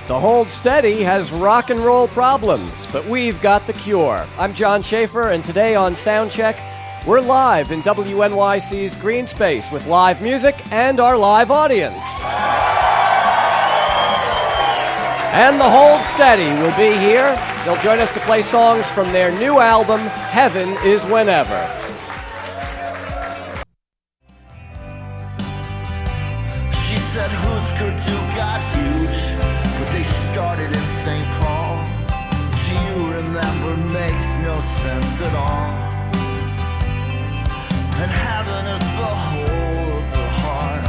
To hold steady has rock and roll problems, but we've got the cure. I'm John Schaefer, and today on Soundcheck, we're live in WNYC's Green Space with live music and our live audience. And the Hold Steady will be here. They'll join us to play songs from their new album, Heaven is Whenever. She said Husker Du got huge, but they started in St. Paul. Do you remember? Makes no sense at all. And heaven is the whole of the heart,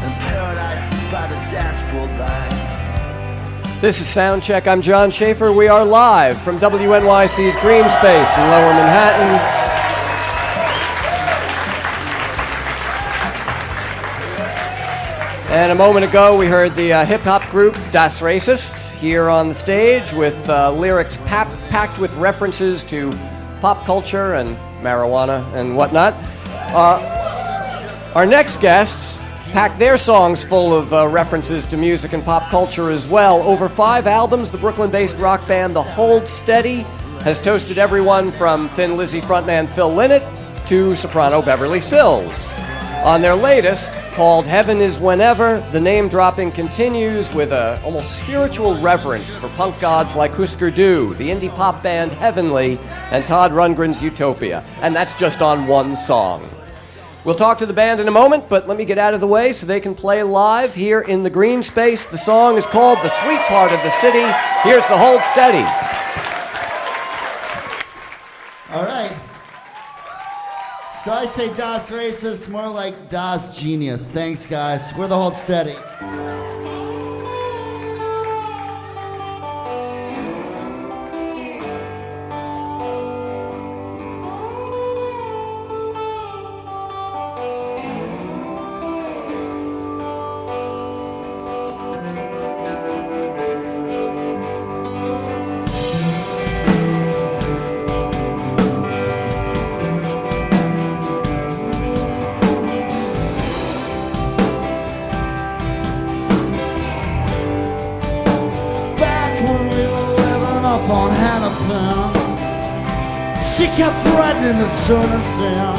and paradise is by the dashboard light. This is Soundcheck. I'm John Schaefer. We are live from WNYC's Green Space in Lower Manhattan. And a moment ago, we heard the hip-hop group Das Racist here on the stage with lyrics packed with references to pop culture and marijuana and whatnot. Our next guests pack their songs full of references to music and pop culture as well. Over 5 albums, the Brooklyn-based rock band The Hold Steady has toasted everyone from Thin Lizzy frontman Phil Lynott to soprano Beverly Sills. On their latest, called Heaven is Whenever, the name-dropping continues with a almost spiritual reverence for punk gods like Husker Du, the indie pop band Heavenly, and Todd Rundgren's Utopia. And that's just on one song. We'll talk to the band in a moment, but let me get out of the way so they can play live here in the Green Space. The song is called The Sweet Part of the City. Here's The Hold Steady. All right. So I say Das Racist, more like Das Genius. Thanks, guys. We're The Hold Steady. On Hennepin, she kept threatening to turn us in.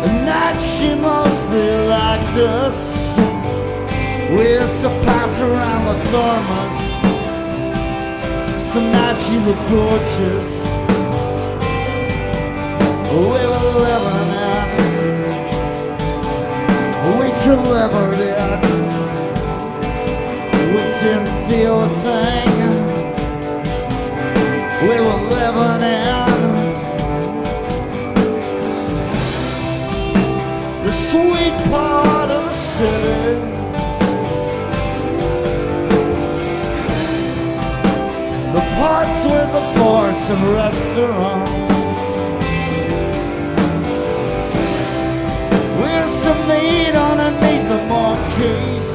At night she mostly liked us. We used to pass around the thermos. Some nights she looked gorgeous. We were living it. We delivered it. We didn't feel a thing. We were living in the sweet part of the city. The parts with the bars and restaurants. We used to meet underneath the marquees.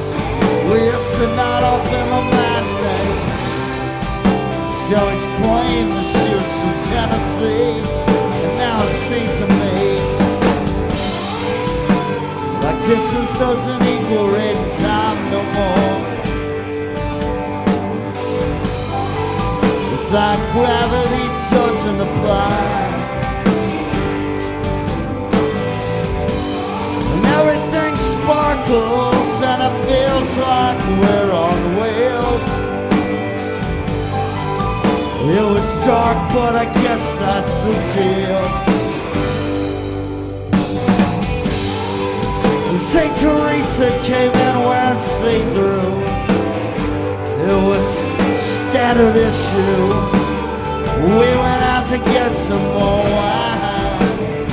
We used to nod off in the mandate. She always claimed that she was from Tennessee, and now it seems to me like distance doesn't equal rate and time no more. It's like gravity doesn't apply, and everything sparkles, and it feels like we're on wheels. It was dark, but I guess that's the deal. St. Teresa came in wearing see-through. It was standard issue. We went out to get some more wine,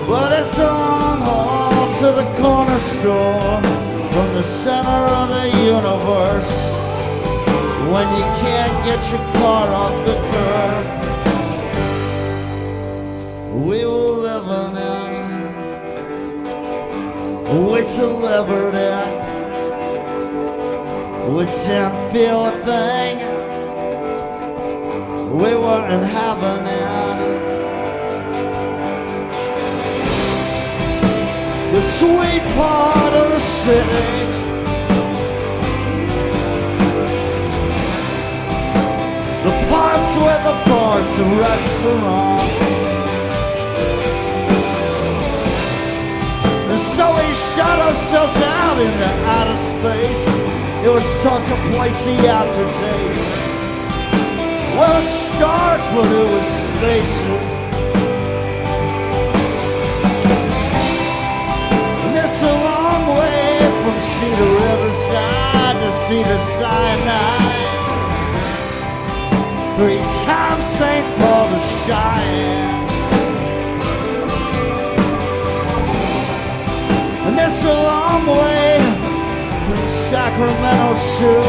but it's a long haul to the corner store from the center of the universe when you can't get your car off the curb. We were living in, we delivered it. We didn't feel a thing. We weren't having it. the sweet part of the city. The parts where the bars and restaurants. And so we shut ourselves out into outer space. It was tough to place the aftertaste. Well, it was dark, but it was spacious. And it's a long way from sea to riverside to sea to Sinai. 3 times St. Paul to Cheyenne. And it's a long way from Sacramento too.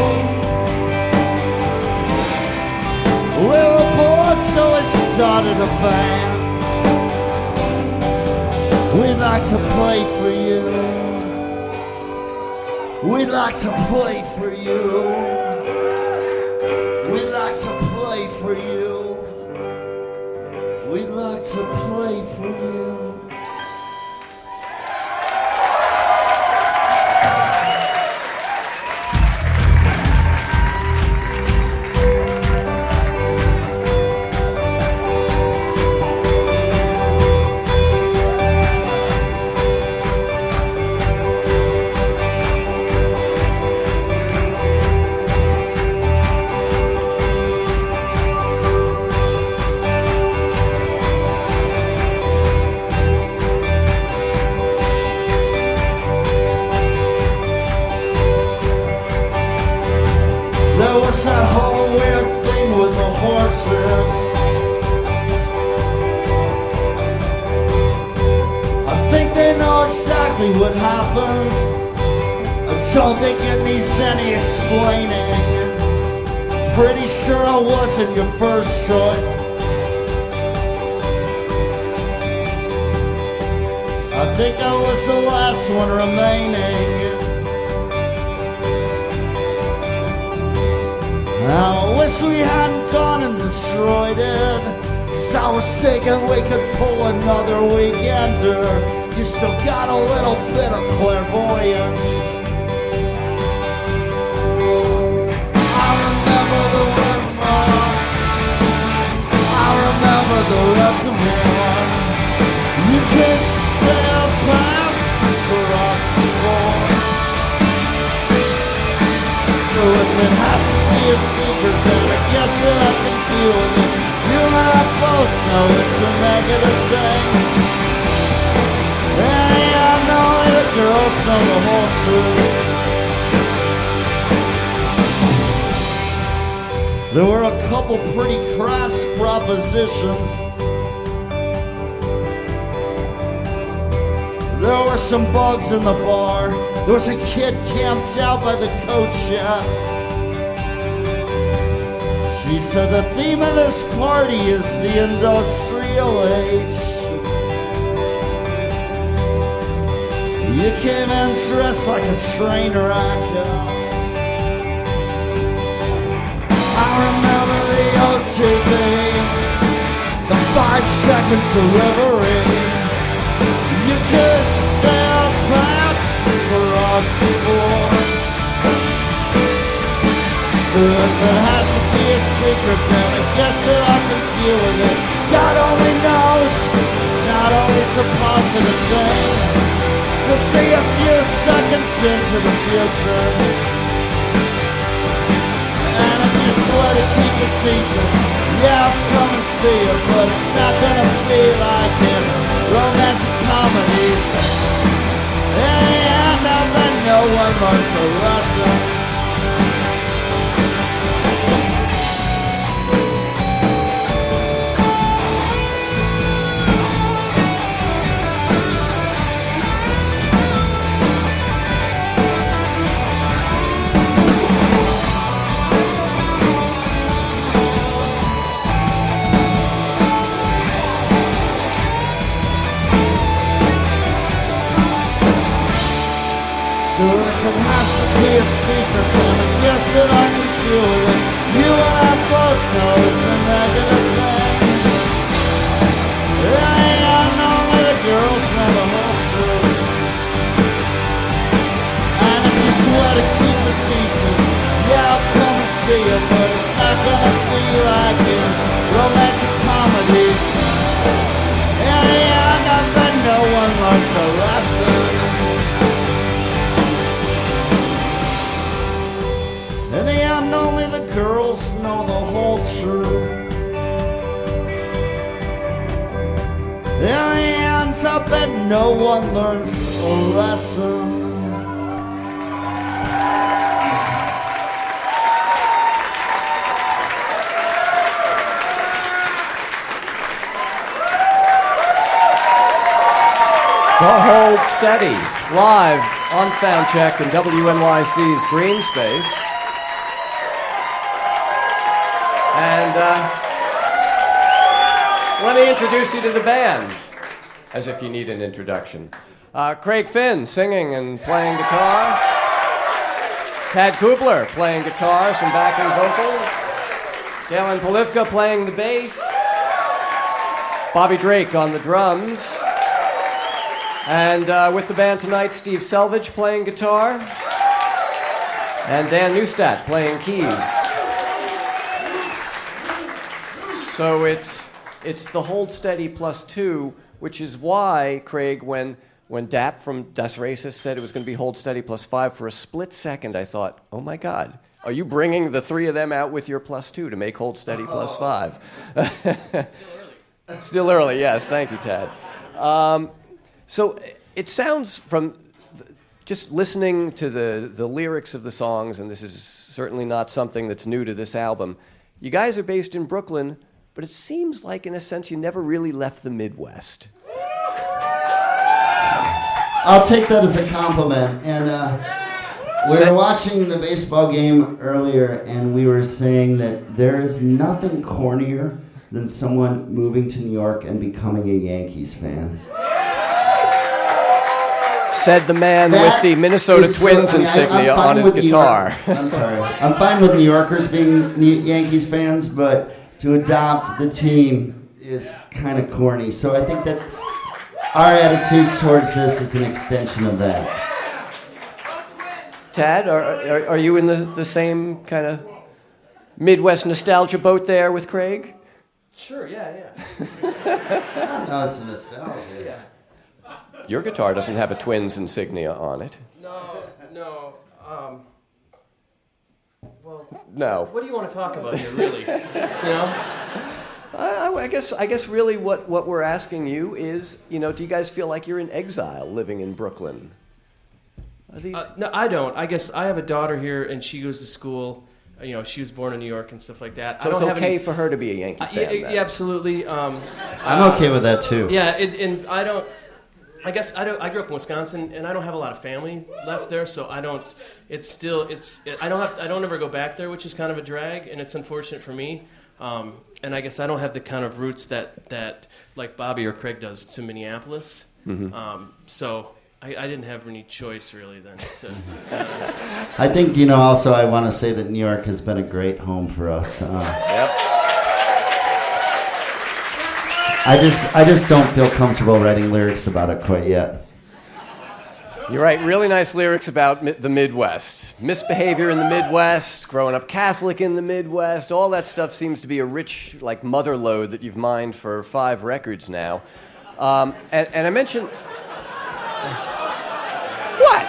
We were bored, so we started a band. We'd like to play for you. We'd like to play for you. We'd like to play for you. We'd like to play for you. That whole weird thing with the horses. I think they know exactly what happens. I don't think it needs any explaining. Pretty sure I wasn't your first choice. I think I was the last one remaining. I wish we hadn't gone and destroyed it, 'cause I was thinking we could pull another weekender. You still got a little bit of clairvoyance. I remember the river, I remember the reservoir. You could sail past for us before. So if it has to be a secret, then I guess that I can deal with it. You and I both know it's a negative thing. And only the girls know the whole truth. There were a couple pretty crass propositions. There were some bugs in the bar. There was a kid camped out by the coat shed. She said the theme of this party is the industrial age. You came in dressed like a train wreck. I remember the OTV, the 5-second delivery. You could sail past for us before. So if it has to be a secret, then I guess that I can deal with it. God only knows it's not always a positive thing to see a few seconds into the future. And if you swear to keep it teasing, yeah, I'll come and see it, but it's not gonna be like in romantic comedies. And I bet no one learns a lesson. So if it has to be a secret, then I guess that I can deal with it. You and I both know it's a negative thing. I know that the girls know the whole truth. girls know the whole truth. And it ends up that no one learns a lesson. The Hold Steady, live on Soundcheck in WNYC's Green Space. And let me introduce you to the band, as if you need an introduction. Craig Finn singing and playing guitar. Tad Kubler playing guitar, some backing vocals. Galen Polivka playing the bass. Bobby Drake on the drums. And with the band tonight, Steve Selvage playing guitar, and Dan Neustadt playing keys. So it's the Hold Steady +2, which is why, Craig, when Dap from Das Races said it was going to be Hold Steady +5, for a split second I thought, oh my God, are you bringing the three of them out with your +2 to make Hold Steady +5? Still early, yes. Thank you, Tad. So it sounds from just listening to the lyrics of the songs, and this is certainly not something that's new to this album, you guys are based in Brooklyn, but it seems like, in a sense, you never really left the Midwest. I'll take that as a compliment. And we were watching the baseball game earlier, and we were saying that there is nothing cornier than someone moving to New York and becoming a Yankees fan. Said the man with the Minnesota Twins insignia on his guitar. I'm sorry. I'm fine with New Yorkers being Yankees fans, but to adopt the team is kind of corny. So I think that our attitude towards this is an extension of that. Tad, are you in the same kind of Midwest nostalgia boat there with Craig? Sure, yeah. No, it's a nostalgia. Yeah. Your guitar doesn't have a Twins insignia on it. No. Well, No. what do you want to talk about here, really? You know? I guess really what we're asking you is, do you guys feel like you're in exile living in Brooklyn? Are these... No, I don't. I guess I have a daughter here, and she goes to school. She was born in New York and stuff like that. So it's okay for her to be a Yankee fan? Yeah, absolutely. I'm okay with that, too. Yeah, and I don't... I guess I grew up in Wisconsin, and I don't have a lot of family left there, so I don't. It's still. I don't ever go back there, which is kind of a drag, and it's unfortunate for me. And I guess I don't have the kind of roots that like Bobby or Craig does to Minneapolis. Mm-hmm. So I didn't have any choice really then. I think Also, I want to say that New York has been a great home for us. Yep. I just don't feel comfortable writing lyrics about it quite yet. You write really nice lyrics about the Midwest. Misbehavior in the Midwest, growing up Catholic in the Midwest, all that stuff seems to be a rich, mother lode that you've mined for 5 records now. And I mentioned... What?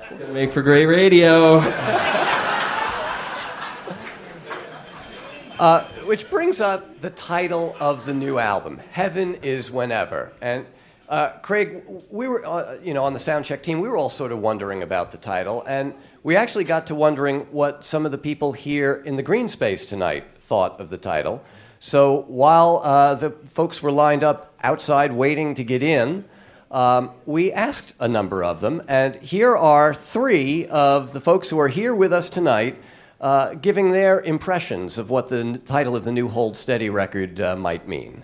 It's going to make for great radio. Which brings up the title of the new album, Heaven is Whenever. And Craig, we were, on the Soundcheck team, we were all sort of wondering about the title, and we actually got to wondering what some of the people here in the Green Space tonight thought of the title. So while the folks were lined up outside waiting to get in, we asked a number of them, and here are 3 of the folks who are here with us tonight giving their impressions of what the title of the new Hold Steady record might mean.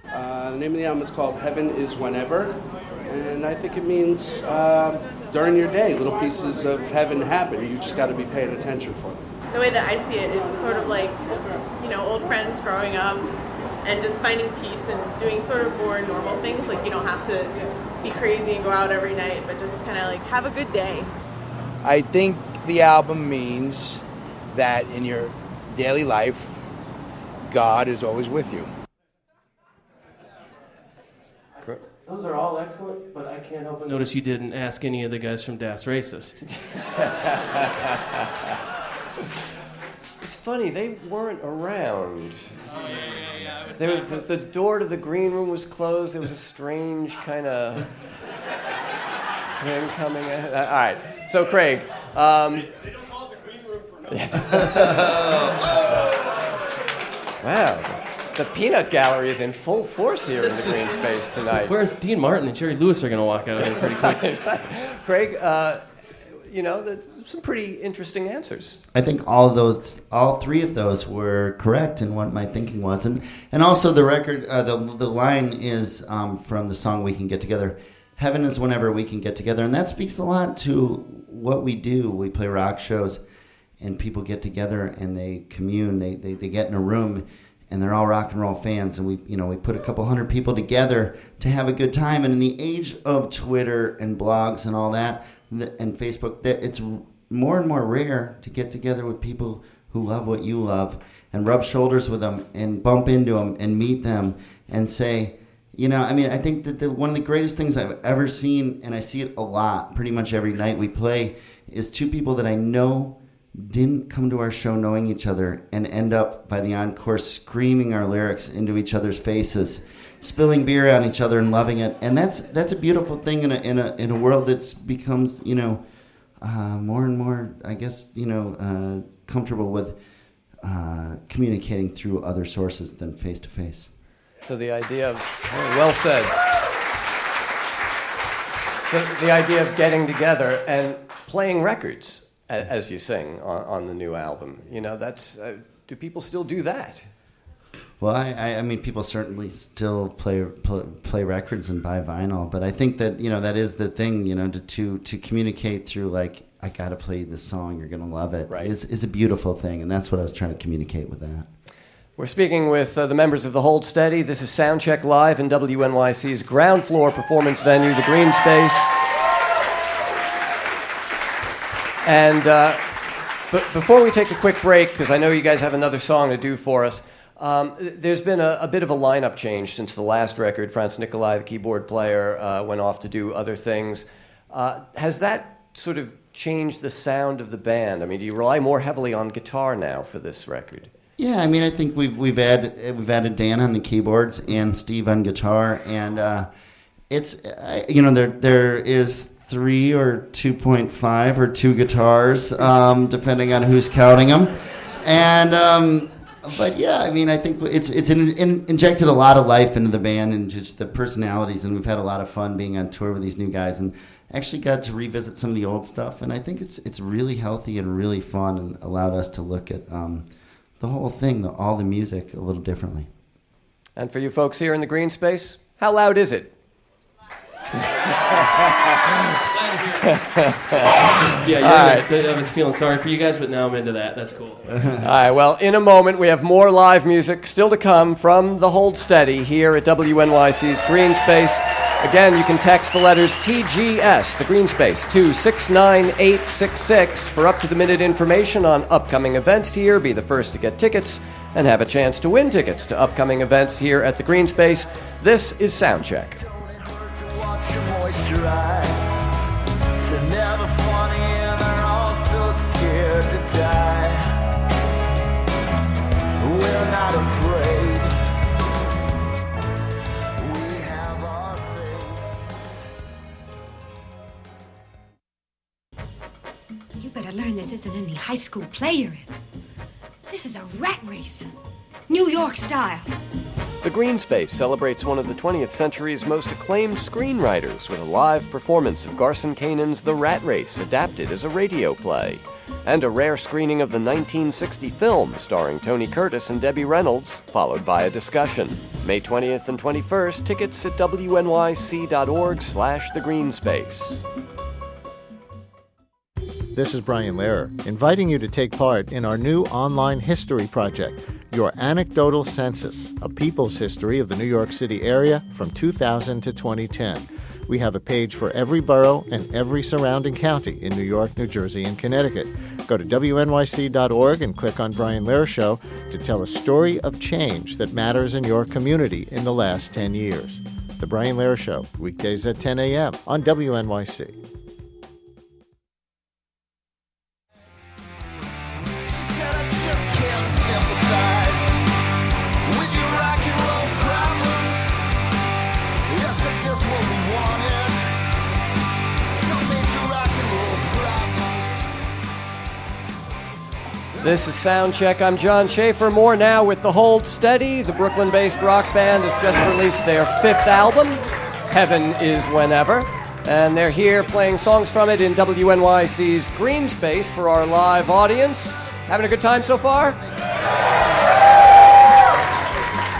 The name of the album is called Heaven is Whenever, and I think it means during your day, little pieces of heaven happen. You just got to be paying attention for them. The way that I see it, it's sort of like, old friends growing up and just finding peace and doing sort of more normal things. Like, you don't have to be crazy and go out every night, but just kind of have a good day. I think the album means that in your daily life, God is always with you. Those are all excellent, but I can't help but notice you didn't ask any of the guys from Das Racist. It's funny, they weren't around. There was the door to the green room was closed. There was a strange kind of thing coming in. All right, so Craig. They don't call it the green room for nothing. Wow. The peanut gallery is in full force here in the green space tonight. Whereas Dean Martin and Jerry Lewis are going to walk out here pretty quick. Craig, there's some pretty interesting answers. I think all three of those were correct in what my thinking was, and also the record, the line is from the song "We Can Get Together." Heaven is whenever we can get together, and that speaks a lot to what we do. We play rock shows, and people get together and they commune. They get in a room, and they're all rock and roll fans, and we put a couple hundred people together to have a good time. And in the age of Twitter and blogs and all that, and Facebook, it's more and more rare to get together with people who love what you love and rub shoulders with them and bump into them and meet them and say, I think that one of the greatest things I've ever seen, and I see it a lot, pretty much every night we play, is two people that I know didn't come to our show knowing each other and end up by the encore screaming our lyrics into each other's faces, spilling beer on each other and loving it. And that's a beautiful thing in a world that's becomes more and more, I guess, comfortable with communicating through other sources than face to face. So the idea of well said. So the idea of getting together and playing records as you sing on the new album, that's do people still do that? Well, I mean, people certainly still play records and buy vinyl, but I think that that is the thing, to communicate through, like, I gotta play this song, you're gonna love it, right, is a beautiful thing, and that's what I was trying to communicate with that. We're speaking with the members of the Hold Steady. This is Soundcheck live in WNYC's ground floor performance venue, the Green Space. And but before we take a quick break, because I know you guys have another song to do for us, there's been a bit of a lineup change since the last record. Franz Nicolai, the keyboard player, went off to do other things. Has that sort of changed the sound of the band? I mean, do you rely more heavily on guitar now for this record? Yeah, I mean, I think we've added Dan on the keyboards and Steve on guitar, and it's there is 3 or 2.5 or 2 guitars, depending on who's counting them, and but yeah, I mean, I think it's injected a lot of life into the band and just the personalities, and we've had a lot of fun being on tour with these new guys, and actually got to revisit some of the old stuff, and I think it's really healthy and really fun, and allowed us to look at the whole thing, all the music, a little differently. And for you folks here in the Green Space, how loud is it? I was feeling sorry for you guys, but now I'm into that. That's cool. All right, well, in a moment, we have more live music still to come from the Hold Steady here at WNYC's Green Space. Again, you can text the letters TGS, the Green Space, to 69866 for up-to-the-minute information on upcoming events here. Be the first to get tickets and have a chance to win tickets to upcoming events here at the Green Space. This is Soundcheck. Watch your moisturize. They're never funny and they're all so scared to die. We're not afraid. We have our faith. You better learn this isn't any high school play you're in. This is a rat race. New York style. The Green Space celebrates one of the 20th century's most acclaimed screenwriters with a live performance of Garson Kanan's The Rat Race, adapted as a radio play, and a rare screening of the 1960 film starring Tony Curtis and Debbie Reynolds, followed by a discussion. May 20th and 21st, tickets at wnyc.org/thegreenspace. This is Brian Lehrer, inviting you to take part in our new online history project, Your Anecdotal Census, a people's history of the New York City area from 2000 to 2010. We have a page for every borough and every surrounding county in New York, New Jersey, and Connecticut. Go to wnyc.org and click on Brian Lehrer Show to tell a story of change that matters in your community in the last 10 years. The Brian Lehrer Show, weekdays at 10 a.m. on WNYC. This is Soundcheck. I'm John Schaefer. More now with The Hold Steady. The Brooklyn-based rock band has just released their 5th album, Heaven Is Whenever. And they're here playing songs from it in WNYC's Green Space for our live audience. Having a good time so far?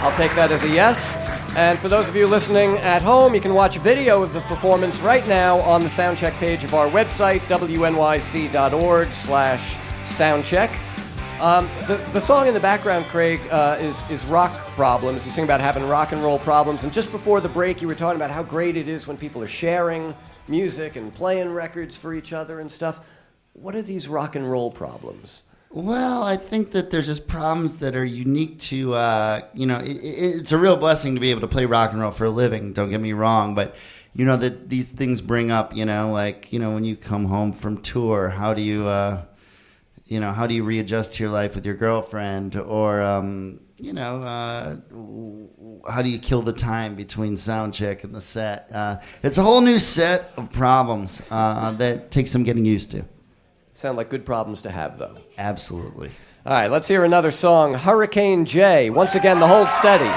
I'll take that as a yes. And for those of you listening at home, you can watch a video of the performance right now on the Soundcheck page of our website, wnyc.org/soundcheck. The song in the background, Craig, is Rock Problems. You sing about having rock and roll problems. And just before the break, you were talking about how great it is when people are sharing music and playing records for each other and stuff. What are these rock and roll problems? Well, I think that there's just problems that are unique to, it's a real blessing to be able to play rock and roll for a living, don't get me wrong, but, that these things bring up, when you come home from tour, how do you readjust to your life with your girlfriend, or, how do you kill the time between sound check and the set? It's a whole new set of problems that takes some getting used to. Sound like good problems to have, though. Absolutely. All right, let's hear another song, Hurricane J. Once again, The Hold Steady.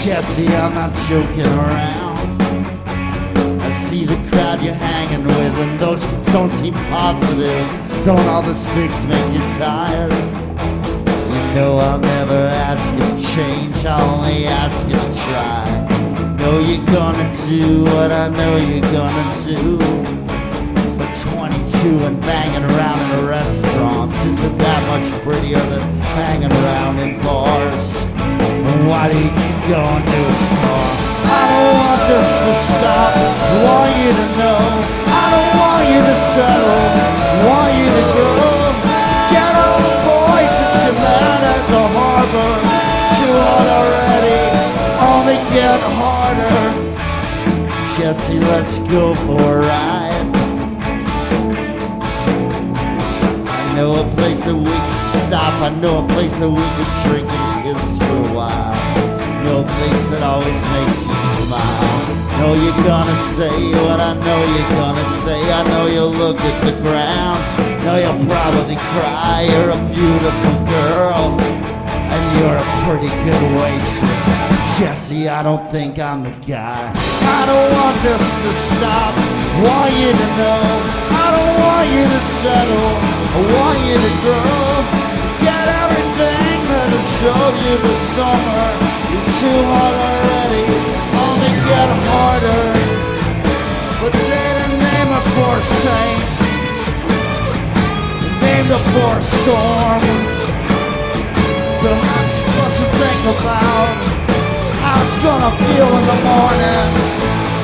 Jesse, I'm not joking around. I see the crowd you're hanging with, and those kids don't seem positive. Don't all the six make you tired? I'll never ask you to change, I'll only ask you to try. Know you're gonna do what I know you're gonna do. But 22 and banging around in restaurants isn't that much prettier than hanging around in bars. And why do you keep going to his car? I don't want this to stop, I want you to know. I don't want you to settle, I want you to go. Get on the boys that you met at the harbor. Too hard already, only get harder. Jesse, let's go for a ride. I know a place that we can stop, I know a place that we can drink and kiss for a while. No place that always makes you smile. Know you're gonna say what I know you're gonna say. I know you'll look at the ground. Know you'll probably cry. You're a beautiful girl, and you're a pretty good waitress. Jesse, I don't think I'm the guy. I don't want this to stop, I want you to know. I don't want you to settle, I want you to grow. Get everything that'll show you the summer. You're too hard already, only get harder. But they didn't name it for saints, they named it for a storm. So how's she supposed to think about how it's gonna feel in the morning?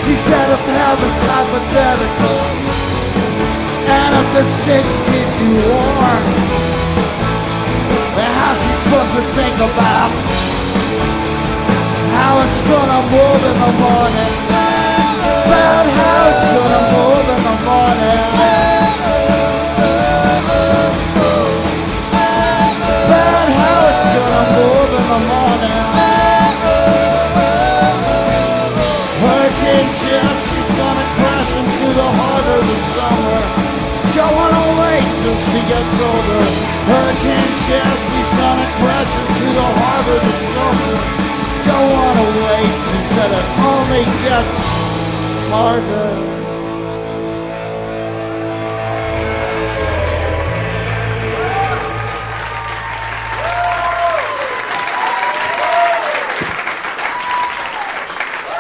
She said if heaven's hypothetical, and if the six keep you warm, then how's she supposed to think about how it's gonna move in the morning? About how it's gonna move in the morning. About how it's gonna move in the morning. Hurricane Jesse's gonna crash into the heart of the summer. She don't wanna wait till she gets older. Hurricane Jesse's gonna crash into the harbor this summer. She don't wanna wait, she said it only gets harder.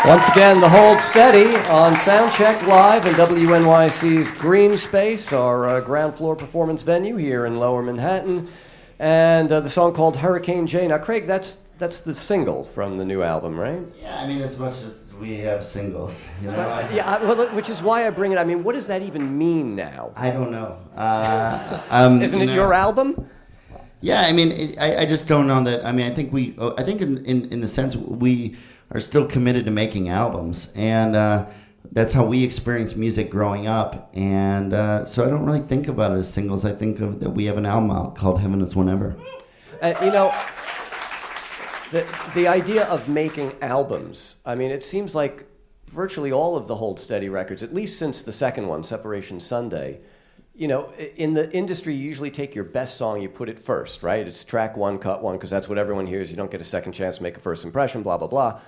Once again, The Hold Steady on Soundcheck Live in WNYC's Green Space, our ground floor performance venue here in Lower Manhattan. And the song called Hurricane J. Now, Craig, that's that's the single from the new album, right? Yeah, I mean, as much as we have singles, you know. Well, which is why I bring it. I mean, what does that even mean now? I don't know. Isn't it your album? Yeah, I mean, I just don't know that. I mean, I think in the sense we are still committed to making albums, and that's how we experience music growing up. And so I don't really think about it as singles. I think of that we have an album out called Heaven Is Whenever. You know, the idea of making albums, I mean, it seems like virtually all of the Hold Steady records, at least since the second one, Separation Sunday, you know, in the industry, you usually take your best song, you put it first, right? It's track one, cut one, because that's what everyone hears. You don't get a second chance to make a first impression, blah, blah, blah.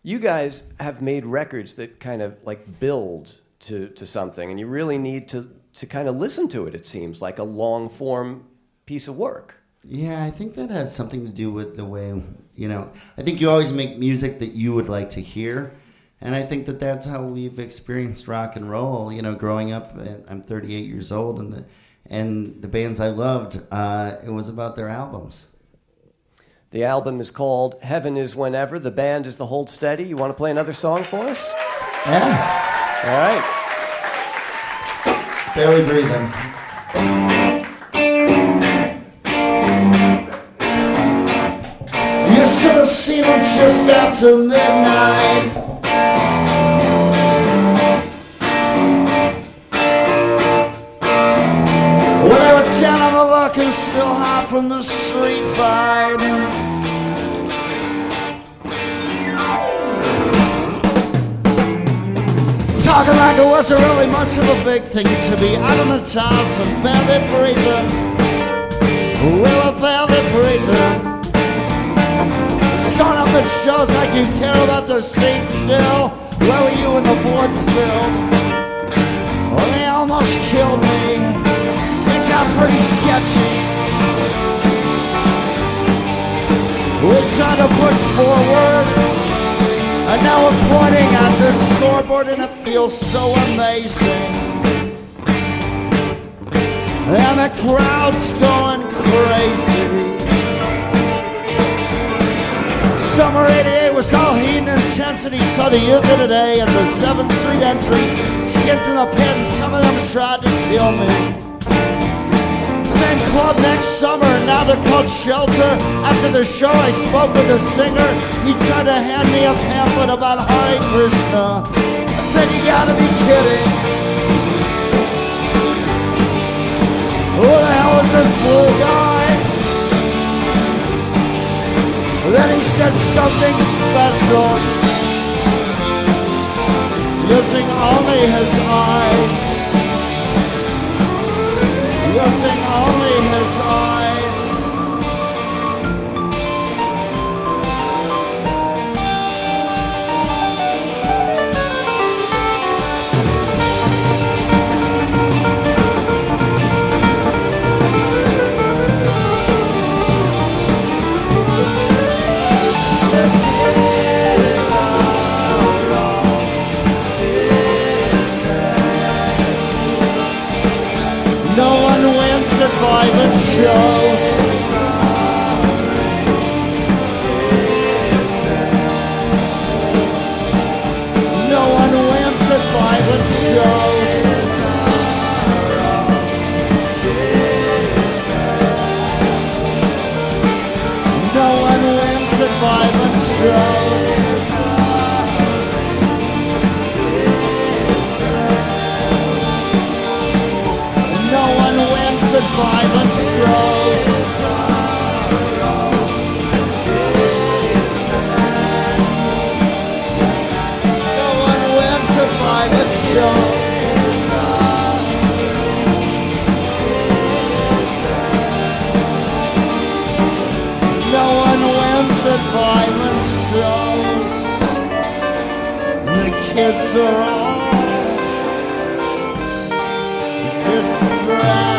You guys have made records that kind of like build to something, and you really need to kind of listen to it, it seems, like a long-form piece of work. Yeah, I think that has something to do with the way, you know, I think you always make music that you would like to hear. And I think that that's how we've experienced rock and roll, you know, growing up. I'm 38 years old, and the bands I loved, it was about their albums. The album is called Heaven Is Whenever. The band is the Hold Steady. You want to play another song for us? Yeah. All right. Barely breathing. You should have seen them just after midnight. When they were down on the luck and still hot from the street fight. Talking like it wasn't really much of a big thing to be out on the tiles and barely breathing. We were barely breathing. Showing up at shows like you care about the seats still. Where were you when the board spilled? Well, they almost killed me. It got pretty sketchy. We tried to push forward, and now we're pointing at the scoreboard, and it feels so amazing. And the crowd's going crazy. Summer 88 was all heat and intensity. Saw the youth of today at the 7th Street entry. Skids in the pit, and some of them tried to kill me. Same club next summer, now they're called Shelter. After the show I spoke with the singer. He tried to hand me a pamphlet about Hare Krishna. I said, you gotta be kidding. Who the hell is this blue guy? Then he said something special, using only his eyes, using only his eyes. No one wins at violent shows. No one wins at violent shows. No one wins at violent shows. At violent shows. No one wins at violent shows. No one wins at violent shows. The kids are all distracted.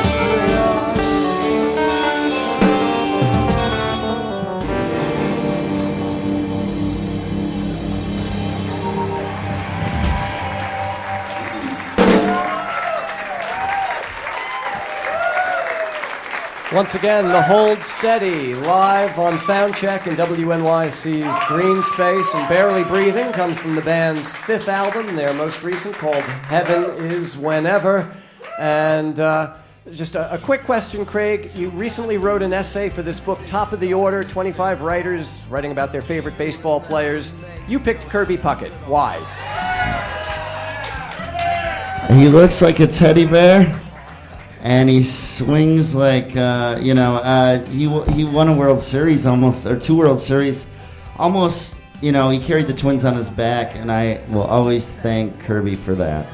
Once again, the Hold Steady, live on Soundcheck in WNYC's Green Space, and Barely Breathing comes from the band's fifth album, their most recent, called Heaven Is Whenever. And just a quick question, Craig. You recently wrote an essay for this book, Top of the Order, 25 writers writing about their favorite baseball players. You picked Kirby Puckett. Why? He looks like a teddy bear. And he swings like, he won a World Series almost, or 2 World Series. Almost, he carried the Twins on his back, and I will always thank Kirby for that.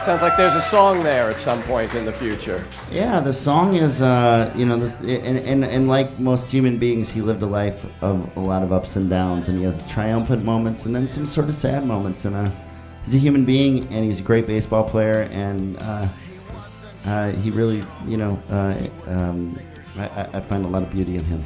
Sounds like there's a song there at some point in the future. Yeah, the song is, and like most human beings, he lived a life of a lot of ups and downs, and he has triumphant moments and then some sort of sad moments. And he's a human being, and he's a great baseball player, and he really, I find a lot of beauty in him.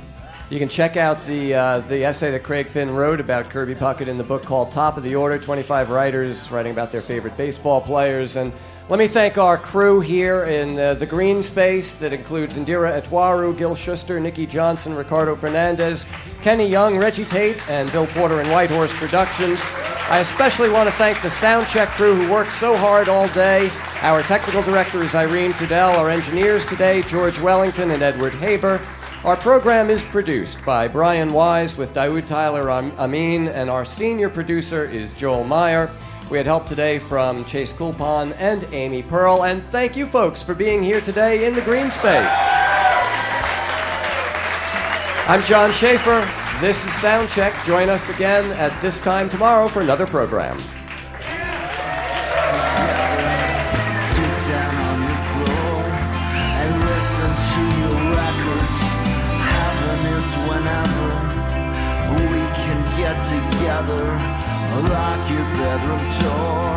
You can check out the essay that Craig Finn wrote about Kirby Puckett in the book called Top of the Order, 25 writers writing about their favorite baseball players. And let me thank our crew here in the Green Space that includes Indira Etwaru, Gil Schuster, Nikki Johnson, Ricardo Fernandez, Kenny Young, Reggie Tate, and Bill Porter and Whitehorse Productions. I especially want to thank the Soundcheck crew who worked so hard all day. Our technical director is Irene Trudell. Our engineers today, George Wellington and Edward Haber. Our program is produced by Brian Wise with Daoud Tyler Amin, and our senior producer is Joel Meyer. We had help today from Chase Kulpan and Amy Pearl, and thank you folks for being here today in the Green Space. I'm John Schaefer. This is Soundcheck. Join us again at this time tomorrow for another program. Together, like your bedroom door.